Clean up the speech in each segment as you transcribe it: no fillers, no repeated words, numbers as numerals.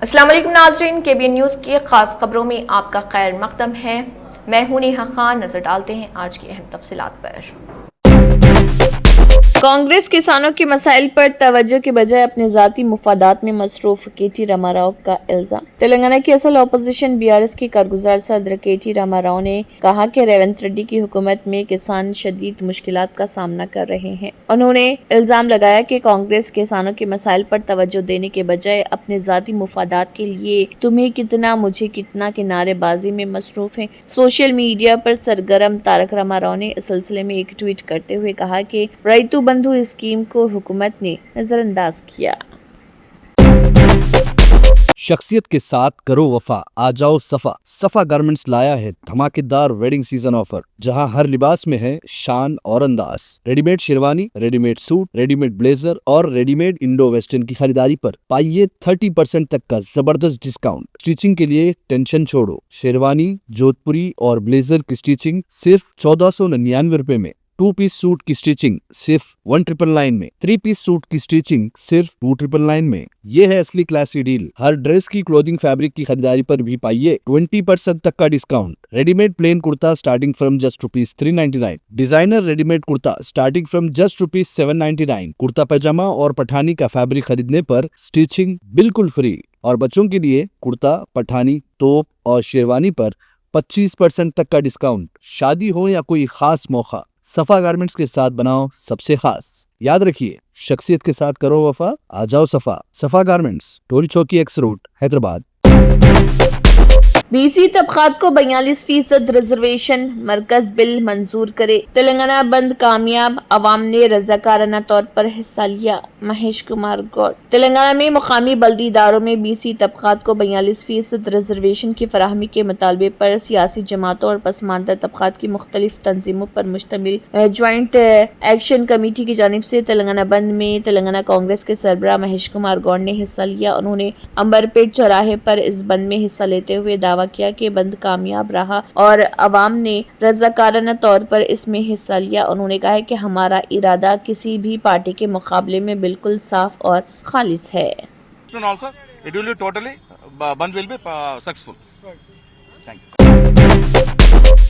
السلام علیکم ناظرین، KBN نیوز کی خاص خبروں میں آپ کا خیر مقدم ہے۔ میں ہوں نیہا خان۔ نظر ڈالتے ہیں آج کی اہم تفصیلات پر۔ کانگریس کسانوں کے مسائل پر توجہ کے بجائے اپنے ذاتی مفادات میں مصروف KT راما راؤ کا الزام۔ تلنگانہ کی اصل اپوزیشن BRS کے کارگزار صدر KT راما راؤ نے کہا کہ ریونت ریڈی کی حکومت میں کسان شدید مشکلات کا سامنا کر رہے ہیں۔ انہوں نے الزام لگایا کہ کانگریس کسانوں کے مسائل پر توجہ دینے کے بجائے اپنے ذاتی مفادات کے لیے تمہیں کتنا مجھے کتنا کے نعرے بازی میں مصروف ہیں۔ سوشل میڈیا پر سرگرم تارک راما راؤ نے اس سلسلے میں ایک ٹویٹ کرتے ہوئے کہا کہ ریتو بندھو اسکیم کو حکومت نے نظر انداز کیا۔ شخصیت کے ساتھ کرو وفا، آ جاؤ صفا۔ صفا گارمنٹس لایا ہے دھماکے دار ویڈنگ سیزن آفر، جہاں ہر لباس میں ہے شان اور انداز۔ Ready made sherwani, ready made suit, ready made blazer اور ریڈی میڈ انڈو ویسٹرن کی خریداری پر پائیے 30% تک کا زبردست ڈسکاؤنٹ۔ اسٹیچنگ کے لیے ٹینشن چھوڑو، شیروانی، جودھ پوری اور بلیزر کی اسٹیچنگ صرف 1499 روپے میں، 2 پیس سوٹ کی اسٹیچنگ صرف 1999 میں، 3 پیس سوٹ کی اسٹیچنگ صرف 2999 میں۔ یہ ہے اصلی کلاسی ڈیل۔ ہر ڈریس کی کلودنگ فیبرک کی خریداری پر بھی پائیے 20% تک کا ڈسکاؤنٹ۔ ریڈی میڈ پلین کرتا starting from just ₹399، designer ready made کرتا سٹارٹنگ فرام جسٹ ₹799۔ کرتا پیجامہ اور پٹھانی کا فیبرک خریدنے پر اسٹیچنگ بالکل فری، اور بچوں کے لیے کرتا، پٹھانی، توپ اور شیروانی پر 25% تک کا ڈسکاؤنٹ۔ شادی ہو یا کوئی خاص موقع، صفا گارمنٹس کے ساتھ بناؤ سب سے خاص۔ یاد رکھیے، شخصیت کے ساتھ کرو وفا، آ جاؤ صفا۔ صفا garments, Toli Chowki x road, Hyderabad. BC طبقات کو 42% ریزرویشن، مرکز بل منظور کرے۔ تلنگانہ بند کامیاب، عوام نے رضاکارانہ طور پر حصہ لیا۔ مہیش کمار گوڈ۔ تلنگانہ میں مقامی بلدی اداروں میں BC طبقات کو 42% ریزرویشن کی فراہمی کے مطالبے پر سیاسی جماعتوں اور پسماندہ طبقات کی مختلف تنظیموں پر مشتمل جوائنٹ ایکشن کمیٹی کی جانب سے تلنگانہ بند میں تلنگانہ کانگریس کے سربراہ مہیش کمار گوڈ نے حصہ لیا۔ انہوں نے امبرپیٹ چوراہے پر اس بند میں حصہ لیتے ہوئے دعویٰ کیا کہ بند کامیاب رہا اور عوام نے رضاکارانہ طور پر اس میں حصہ لیا۔ انہوں نے کہا کہ ہمارا ارادہ کسی بھی پارٹی کے مقابلے میں بالکل صاف اور خالص ہے۔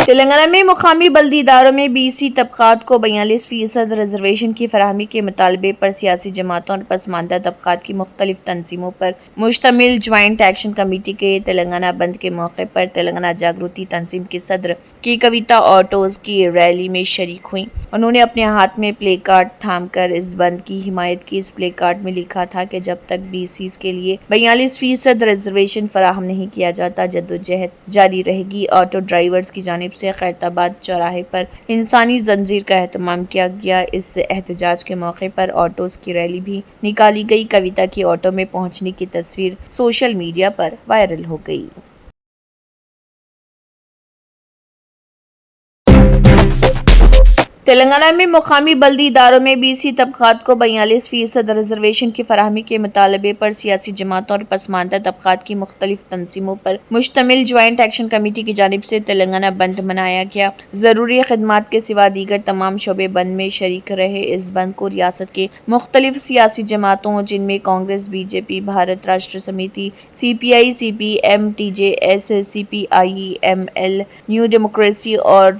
تلنگانہ میں مقامی بلدی اداروں میں BC طبقات کو 42% ریزرویشن کی فراہمی کے مطالبے پر سیاسی جماعتوں اور پسماندہ طبقات کی مختلف تنظیموں پر مشتمل جوائنٹ ایکشن کمیٹی کے تلنگانہ بند کے موقع پر تلنگانہ جاگرتی تنظیم کی صدر کی کویتا آٹوز کی ریلی میں شریک ہوئیں۔ انہوں نے اپنے ہاتھ میں پلے کارڈ تھام کر اس بند کی حمایت کی۔ اس پلے کارڈ میں لکھا تھا کہ جب تک BCs کے لیے 42% ریزرویشن فراہم نہیں کیا جاتا، جدوجہد جاری رہے گی۔ آٹو ڈرائیورز کی جانب سے خیرتآباد چوراہے پر انسانی زنجیر کا اہتمام کیا گیا۔ اس احتجاج کے موقع پر آٹوز کی ریلی بھی نکالی گئی۔ کویتا کی آٹو میں پہنچنے کی تصویر سوشل میڈیا پر وائرل ہو گئی۔ تلنگانہ میں مقامی بلدی اداروں میں BC طبقات کو 42% ریزرویشن کی فراہمی کے مطالبے پر سیاسی جماعتوں اور پسماندہ طبقات کی مختلف تنظیموں پر مشتمل جوائنٹ ایکشن کمیٹی کی جانب سے تلنگانہ بند منایا گیا۔ ضروری خدمات کے سوا دیگر تمام شعبے بند میں شریک رہے۔ اس بند کو ریاست کے مختلف سیاسی جماعتوں جن میں کانگریس، BJP، بھارت راشٹر سمیتی، CPI، CPM، TJS، CPI، ML، new democracy اور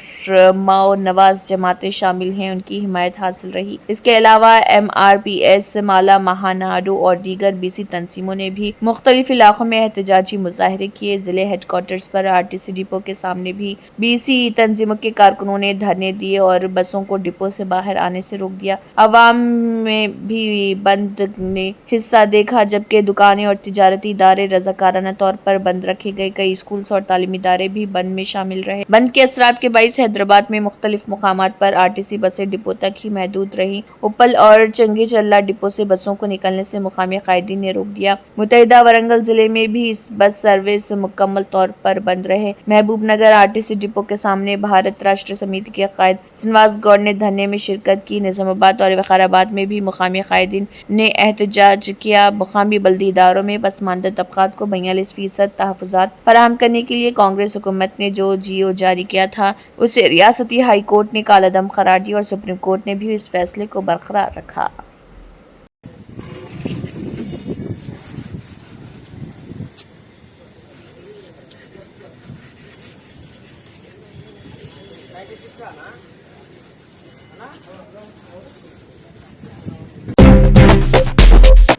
ماؤ نواز جماعتیں شامل ہیں، ان کی حمایت حاصل رہی۔ اس کے علاوہ MRPS، مالا مہاناڈو اور دیگر BC تنظیموں نے بھی مختلف علاقوں میں احتجاجی مظاہرے کیے۔ ضلع ہیڈ کوارٹرز پر RTC ڈپو کے سامنے بھی BC تنظیموں کے کارکنوں نے دھرنے دیے اور بسوں کو ڈپو سے باہر آنے سے روک دیا۔ عوام میں بھی بند نے حصہ دیکھا، جبکہ دکانیں اور تجارتی ادارے رضاکارانہ طور پر بند رکھے گئے۔ کئی اسکولز اور تعلیمی ادارے بھی بند میں شامل رہے۔ بند کے اثرات کے باعث حیدرآباد میں مختلف مقامات پر RTC بسیں ڈپو تک ہی محدود رہیں۔ اپل اور چنگی چلہ ڈپو سے بسوں کو نکلنے سے مقامی قائدین نے روک دیا۔ متحدہ ورنگل ضلع میں بھی اس بس سروس مکمل طور پر بند رہے۔ محبوب نگر RTC ڈپو کے سامنے بھارت راشٹر سمیتی کے قائد سنواس گوڈ نے دھرنے میں شرکت کی۔ نظام آباد اور وقارآباد میں بھی مقامی قائدین نے احتجاج کیا۔ مقامی بلدی اداروں میں پسماندہ طبقات کو 42% تحفظات فراہم کرنے کے لیے کانگریس حکومت نے جو GO جاری کیا تھا، اسے ریاستی ہائی کورٹ نے کالعدم قرار دیا اور سپریم کورٹ نے بھی اس فیصلے کو برقرار رکھا۔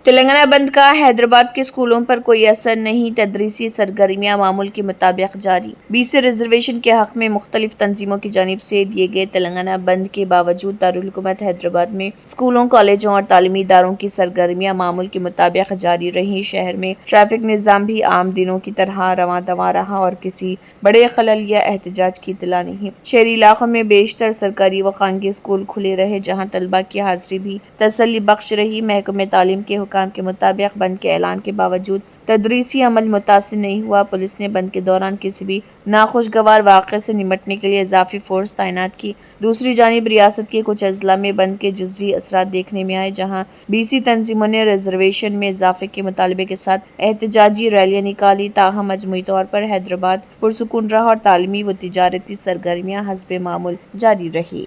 تلنگانہ بند کا حیدرآباد کے اسکولوں پر کوئی اثر نہیں، تدریسی سرگرمیاں معمول کے مطابق جاری۔ BC ریزرویشن کے حق میں مختلف تنظیموں کی جانب سے دیے گئے تلنگانہ بند کے باوجود دارالحکومت حیدرآباد میں اسکولوں، کالجوں اور تعلیمی اداروں کی سرگرمیاں معمول کے مطابق جاری رہیں۔ شہر میں ٹریفک نظام بھی عام دنوں کی طرح رواں دواں رہا اور کسی بڑے خلل یا احتجاج کی اطلاع نہیں۔ شہری علاقوں میں بیشتر سرکاری و خانگی اسکول کھلے رہے، جہاں طلبہ کی حاضری بھی تسلی بخش رہی۔ محکمہ تعلیم کے حکام کے مطابق بند کے اعلان کے باوجود تدریسی عمل متاثر نہیں ہوا۔ پولیس نے بند کے دوران کسی بھی ناخوشگوار واقعے سے نمٹنے کے لیے اضافی فورس تعینات کی۔ دوسری جانب ریاست کے کچھ اضلاع میں بند کے جزوی اثرات دیکھنے میں آئے، جہاں BC تنظیموں نے ریزرویشن میں اضافے کے مطالبے کے ساتھ احتجاجی ریلیاں نکالی۔ تاہم مجموعی طور پر حیدرآباد پرسکون رہا اور تعلیمی و تجارتی سرگرمیاں حسب معمول جاری رہی۔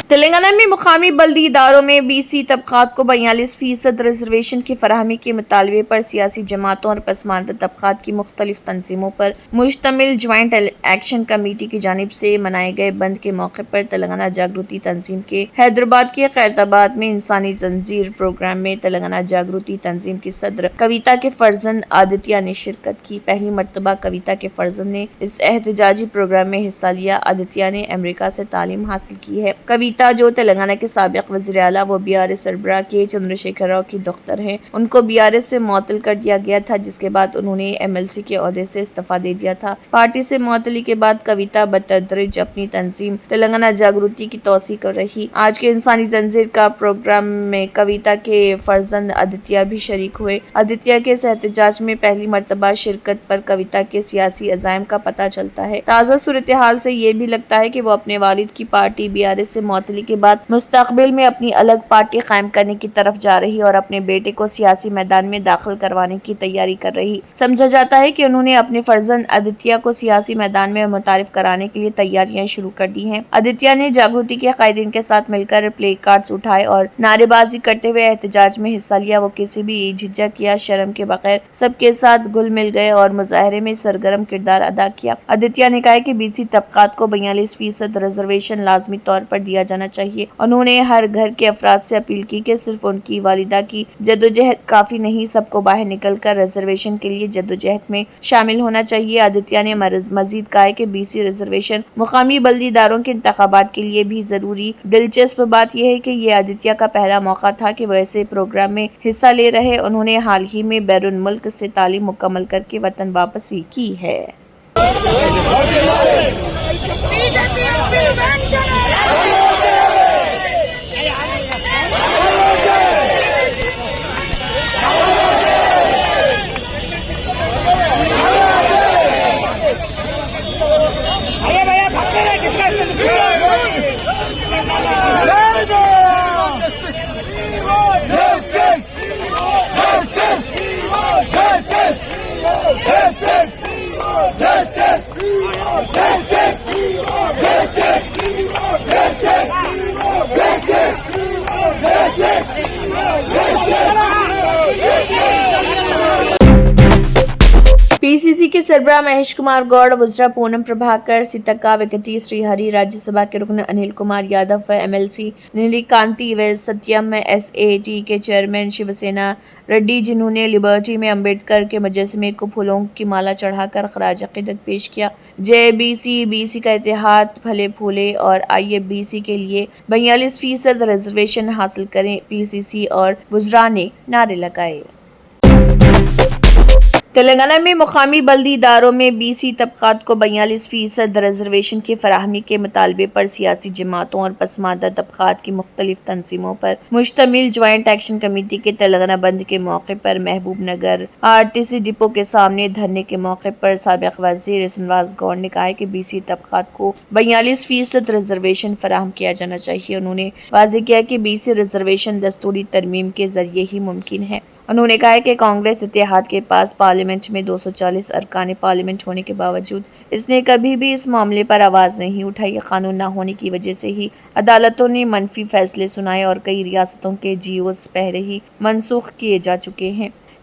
تلنگانہ میں مقامی بلدی اداروں میں BC طبقات کو 42% ریزرویشن کی فراہمی کے مطالبے پر سیاسی جماعتوں اور پسماندہ طبقات کی مختلف تنظیموں پر مشتمل جوائنٹ ایکشن کمیٹی کی جانب سے منائے گئے بند کے موقع پر تلنگانہ جاگرتی تنظیم کے حیدرآباد کے خیرآباد میں انسانی زنجیر پروگرام میں تلنگانہ جاگرتی تنظیم کی صدر کویتا کے فرزند آدتیہ نے شرکت کی۔ پہلی مرتبہ کویتا کے فرزند نے اس احتجاجی پروگرام میں حصہ لیا۔ آدتیہ نے امریکہ سے تعلیم حاصل کی ہے۔ کویتا جو تلنگانہ کے سابق وزیر اعلیٰ و BRS سربراہ کے چندرشیکھر راؤ کی دختر ہیں، ان کو BRS سے معطل کر دیا گیا تھا، جس کے بعد انہوں نے MLC کے عہدے سے استعفیٰ دے دیا تھا۔ پارٹی سے معطلی کے بعد کویتا بتدریج اپنی تنظیم تلنگانہ جاگرتی کی توسیع کر رہی۔ آج کے انسانی زنجیر کا پروگرام میں کویتا کے فرزند آدتیہ بھی شریک ہوئے۔ آدتیہ کے اس احتجاج میں پہلی مرتبہ شرکت پر کویتا کے سیاسی عزائم کا پتہ چلتا ہے۔ تازہ صورتحال سے یہ بھی لگتا ہے کہ وہ اپنے والد کی پارٹی BRS سے معطلی کے بعد مستقبل میں اپنی الگ پارٹی قائم کرنے کی طرف جا رہی اور اپنے بیٹے کو سیاسی میدان میں داخل کروانے کی تیاری کر رہی۔ سمجھا جاتا ہے کہ انہوں نے اپنے فرزند آدتیہ کو سیاسی میدان میں متعارف کرانے کے لیے تیاریاں شروع کر دی ہیں۔ آدتیہ نے جاگرتی کے قائدین کے ساتھ مل کر پلے کارڈز اٹھائے اور نعرے بازی کرتے ہوئے احتجاج میں حصہ لیا۔ وہ کسی بھی جھجک یا شرم کے بغیر سب کے ساتھ گل مل گئے اور مظاہرے میں سرگرم کردار ادا کیا۔ آدتیہ نے کہا کہ BC طبقات کو 42% ریزرویشن لازمی طور پر دیا جانا چاہیے۔ انہوں نے ہر گھر کے افراد سے اپیل کی کہ صرف ان کی والدہ کی جدوجہد کافی نہیں، سب کو باہر نکل کر ریزرویشن کے لیے جدوجہد میں شامل ہونا چاہیے۔ آدتیہ نے مزید کہا کہ BC ریزرویشن مقامی بلدی اداروں کے انتخابات کے لیے بھی ضروری۔ دلچسپ بات یہ ہے کہ یہ آدتیہ کا پہلا موقع تھا کہ وہ ایسے پروگرام میں حصہ لے رہے۔ انہوں نے حال ہی میں بیرون ملک سے تعلیم مکمل کر کے وطن واپسی کی ہے۔ PCC کے سربراہ مہیش کمار گوڑ، وزراء پونم پربھاکر، سیتکا ویکتی شری ہری، راجیہ سبھا کے رکن انل کمار یادو، MLC نیلی کانتی ستیم، SAT کے چیئرمین شیو سینا ریڈی، جنہوں نے لبرٹی میں امبیڈکر کے مجسمے کو پھولوں کی مالا چڑھا کر خراج عقیدت پیش کیا۔ جے BC کا اتحاد پھلے پھولے اور آئیے BC کے لیے 42% ریزرویشن حاصل کریں، PCC اور وزراء نے نعرے لگائے۔ تلنگانہ میں مقامی بلدی اداروں میں BC طبقات کو 42% ریزرویشن کی فراہمی کے مطالبے پر سیاسی جماعتوں اور پسماندہ طبقات کی مختلف تنظیموں پر مشتمل جوائنٹ ایکشن کمیٹی کے تلنگانہ بند کے موقع پر محبوب نگر RTC ڈپو کے سامنے دھرنے کے موقع پر سابق وزیر سنواس گوڑ نے کہا کہ BC طبقات کو 42% ریزرویشن فراہم کیا جانا چاہیے۔ انہوں نے واضح کیا کہ BC ریزرویشن دستوری ترمیم کے ذریعے ہی ممکن ہے۔ انہوں نے کہا کہ کانگریس اتحاد کے پاس پارلیمنٹ میں 240 ارکان پارلیمنٹ ہونے کے باوجود اس نے کبھی بھی اس معاملے پر آواز نہیں اٹھائی۔ قانون نہ ہونے کی وجہ سے ہی عدالتوں نے منفی فیصلے سنائے اور کئی ریاستوں کے GOs پہلے ہی منسوخ کیے جا چکے ہیں۔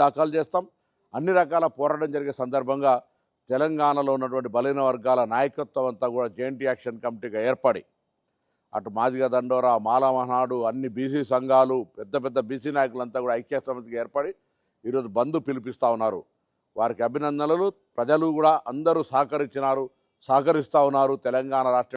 దాఖలు చేస్తాం అన్ని రకాల పోరాటం జరిగే సందర్భంగా తెలంగాణలో ఉన్నటువంటి బలైన వర్గాల నాయకత్వం అంతా కూడా జాయింట్ యాక్షన్ కమిటీగా ఏర్పడి అటు మాదిగ దండోరా, మాలా మహానాడు, అన్ని బీసీ సంఘాలు, పెద్ద పెద్ద బీసీ నాయకులంతా కూడా ఐక్య సమితిగా ఏర్పడి ఈరోజు బంద్ పిలిపిస్తూ ఉన్నారు. వారికి అభినందనలు. ప్రజలు కూడా అందరూ సహకరిస్తూ ఉన్నారు. తెలంగాణ రాష్ట్ర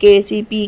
KCP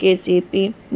KCP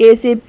KCP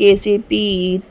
KCP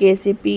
KCP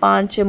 5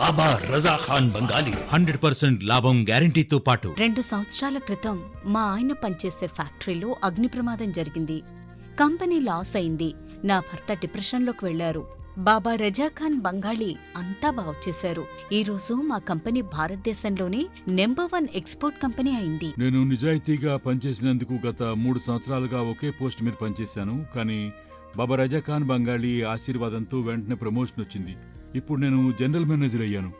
బాబా రజా ఖాన్ బంగాలి 100% లాభం గ్యారంటీతో పాటు 2 సంవత్సరాల క్రితం మా ఆయన పనిచేసే ఫ్యాక్టరీలో అగ్ని ప్రమాదం జరిగింది. కంపెనీ లాస్ అయింది. నా భర్త డిప్రెషన్లోకి వెళ్లారు. బాబా రజాఖాన్ బంగాళీ అంతా బాగుచేశారు. ఈ రోజు మా కంపెనీ భారతదేశంలోనే నెంబర్ 1 ఎక్స్పోర్ట్ కంపెనీ అయింది. నేను నిజాయితీగా పనిచేసినందుకు గత 3 సంవత్సరాలుగా ఒకే పోస్ట్ మీద పనిచేశాను. కానీ బాబా రజాఖాన్ బంగాళీ ఆశీర్వాదంతో వెంటనే ప్రమోషన్ వచ్చింది. ఇప్పుడు నేను జనరల్ మేనేజర్ అయ్యాను.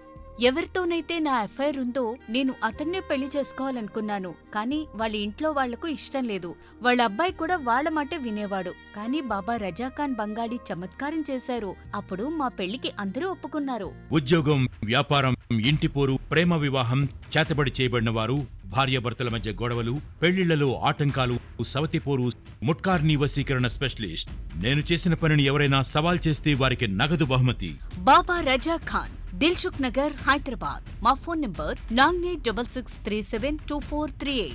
ఎవరితోనైతే నా అఫైర్ ఉందో నేను అతన్నే పెళ్లి చేసుకోవాలనుకున్నాను. కానీ వాళ్ళ ఇంట్లో వాళ్లకు ఇష్టం లేదు. వాళ్ళ అబ్బాయి కూడా వాళ్ళ మాటే వినేవాడు. కానీ బాబా రజాఖాన్ బంగాళీ చమత్కారం చేశారు. అప్పుడు మా పెళ్లికి అందరూ ఒప్పుకున్నారు. ఉద్యోగం, వ్యాపారం, ఇంటి పోరు, ప్రేమ వివాహం, చేతబడి చేయబడిన వారు, భార్యాభర్తల మధ్య గొడవలు, పెళ్లిళ్లలో ఆటంకాలు, సవతిపోరు, ముట్కార్నీ వశీకరణ స్పెషలిస్ట్. నేను చేసిన పనిని ఎవరైనా సవాల్ చేస్తే వారికి నగదు బహుమతి. బాబా రజాఖాన్, దిల్సుఖ్ నగర్, హైదరాబాద్. మా phone number 9866372438.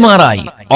MRI,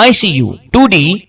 ICU, 2D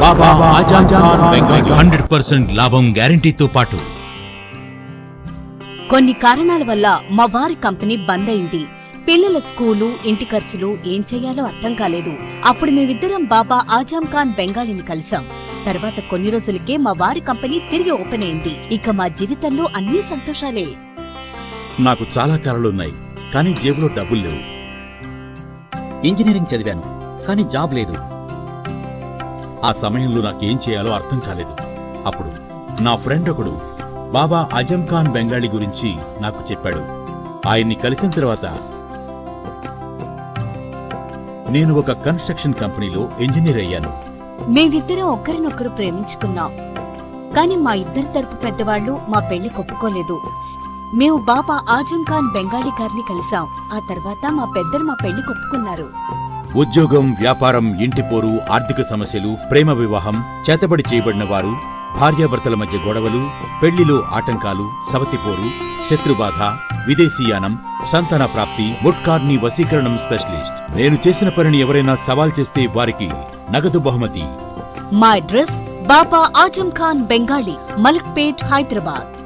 బాబా ఆజం ఖాన్ బెంగాలీ 100% లాభం గ్యారంటీతో పాటు. కొన్ని కారణాల వల్ల మా వారి కంపెనీ బంద్ అయింది. పిల్లల స్కూలు, ఇంటి ఖర్చులు ఏం చెయ్యాలో అర్థం కాలేదు. అప్పుడు మేమిద్దరం బాబా ఆజం ఖాన్ బెంగాలీని కలిసాం. తర్వాత కొన్ని రోజులకే మా వారి కంపెనీ తిరిగి ఓపెన్ అయింది. ఇక మా జీవితంలో అన్ని సంతోషాలే. నాకు చాలా కలలున్నాయి, కానీ జేబులో డబ్బులు లేవు. ఇంజనీరింగ్ చదివాను, కానీ జాబ్ లేదు. ఆ సమయంలో నాకేం చేయాలో అర్థం కాలేదు. అప్పుడు నా ఫ్రెండ్ ఒకడు బాబా ఆజం ఖాన్ బెంగాలీ గురించి నాకు చెప్పాడు. ఆయన్ని కలిసిన తర్వాత నేను ఒక కన్స్ట్రక్షన్ కంపెనీలో ఇంజనీర్ అయ్యాను. మేమిద్దరం ఒకరినొకరు ప్రేమించుకున్నాం. కాని మా ఇద్దరి తరపు పెద్దవాళ్లు మా పెళ్లి ఒప్పుకోలేదు. మేము బాబా ఆజం ఖాన్ బెంగాలీ గారిని కలిసాం. ఆ తర్వాత మా పెద్దలు మా పెళ్లి ఒప్పుకున్నారు. ఉద్యోగం, వ్యాపారం, ఇంటి పోరు, ఆర్థిక సమస్యలు, ప్రేమ వివాహం, చేతబడి చేయబడిన వారు, భార్యాభర్తల మధ్య గొడవలు, పెళ్లిలో ఆటంకాలు, సవతిపోరు, శత్రుబాధ, విదేశీయానం, సంతాన ప్రాప్తి, ముట్కార్నీ వశీకరణం స్పెషలిస్ట్. నేను చేసిన పనిని ఎవరైనా సవాల్ చేస్తే వారికి నగదు బహుమతి. మా అడ్రస్ బాబా ఆజం ఖాన్ బెంగాలీ, మలక్పేట్, హైదరాబాద్.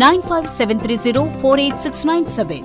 9573048697.